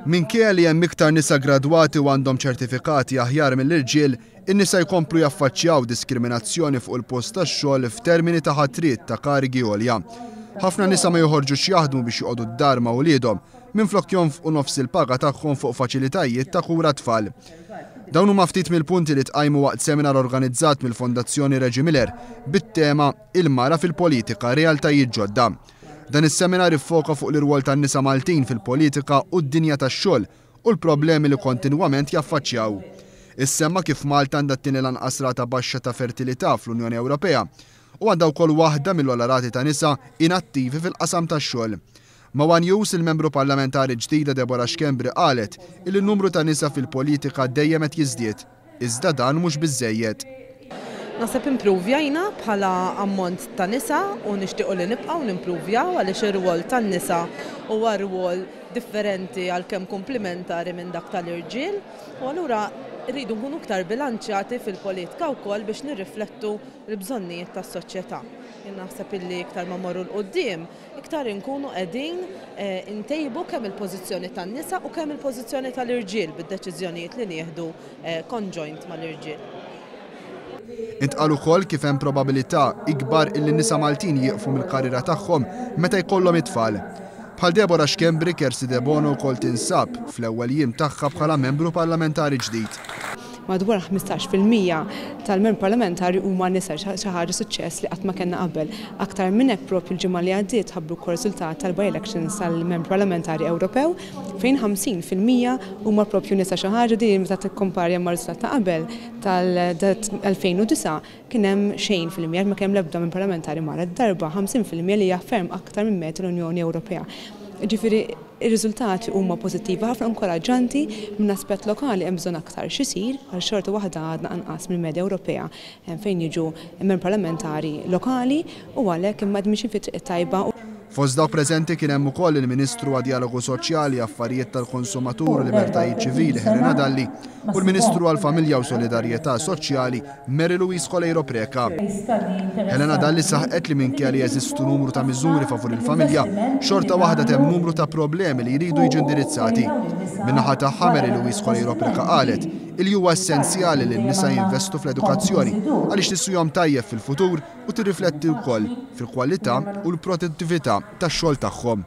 Minkejja li hemm iktar nisa gradwati u għandhom ċertifikati aħjar mill-irġiel, in-nisa jkomplu jaffaċċjaw diskriminazzjoni fuq il-post tax-xogħol f'termini ta' ħatriet ta' karigi għolja. Ħafna nisa ma joħorġux jaħdmu biex joqogħdu d-dar ma' wliedhom minflok jonfqu nofs il-paga tagħhom fuq faċilitajiet ta' kura tfal. Dawn huma ftit mill-punti li tqajmu waqt seminar organizzat mill-Fondazzjoni Reġi Miller bit-tema Il-mara fil-politika realtajiet ġodda. Dan is-seminar iffoka fuq l-irwol tan-nisa Maltin fil-politika u d-dinja tax-xogħol u l-problemi li kontinwament jaffaċċjaw. Issemma kif Malta għandha t-tieni lanqas rata baxxa ta' fertilità fl-Unjoni Ewropea u għandha wkoll waħda mill-olarati ta' nisa inattivi fil-qasam tax-xogħol. Ma' One News il-membru parlamentari ġdida Deborah Xkembri qalet li n-numru ta' nisa fil-politika dejjem qed jiżdied, iżda dan mhux biżżejjed. Naħseb improvjajna bħala ammont ta' nisa u nixtiequ li nibqgħu nimprovjaw għaliex ir-rwol tan-nisa huwa rwol differenti għalkemm komplementari minn dak tal-irġiel u allura rridu nkunu iktar bilanċjati fil-politika wkoll biex nirriflettu l-bżonnijiet tas-soċjetà. Jien naħseb illi iktar ma morru l-qudiem, iktar inkunu qegħdin intejbu kemm il-pożizzjoni tan-nisa u kemm il-pożizzjoni tal-irġiel bid-deċiżjonijiet li nieħdu conjoint mal-irġiel. Intqal ukoll kif hemm probabilità ikbar illi nisa Maltin jieqfu mill-karriera tagħhom meta jkollhom it-tfal. Bħal Deborah Xkembri, Kersi De Bono wkoll tinsab fl-ewwel jiem tagħha bħala membru parlamentari ġdid. Madwar 15% tal-membri parlamentari huma nisa xi ħaġa suċċess li qatt ma kellna qabel. Aktar minn hekk proprju l-ġimgħa li għaddiet ħabbru r-riżultat tal-by-elections tal-membri parlamentari Ewropew fejn 50% huma proprju nisa xi ħaġa di meta tikkomparja mar-riżultat ta' qabel tal-2009 kien hemm xejn fil-mija ma kemm l-ebda minn parlamentari mara d-darba 50% li jafferm aktar minn medja l-Unjoni Ewropea. Ġifieri ir-riżultati huma pożittivi ħafna inkoraġġanti minn aspett lokali hemm bżonn aktar x'isir għal xorta waħda għadna anqas mill-medja Ewropea fejn jiġu membri parlamentari lokali u għalhekk imma mixin fit-triq tajba. Fost dawk preżenti kien hemm ukoll il-Ministru għad-Dialogu Soċjali, Affarijiet tal-Konsumatur u Libertajiet Ċivili Helena Dalli u l-Ministru għall-Familja u Solidarjetà Soċjali Mary Louise Colejro Preca. Helena Dalli saħqet li minkejja li jeżistu numru ta' miżuri favur il-familja, xorta waħda hemm numru ta' problemi li jridu jiġu indirizzati. Min-naħa tagħha Mary Louise Colejro Preca qalet li huwa essenzjali li n-nisa jinvestu fl-edukazzjoni għaliex tissujhom tajjeb fil-futur u tirrifletti wkoll fil-kwalità u l-produttività tax-xogħol tagħhom.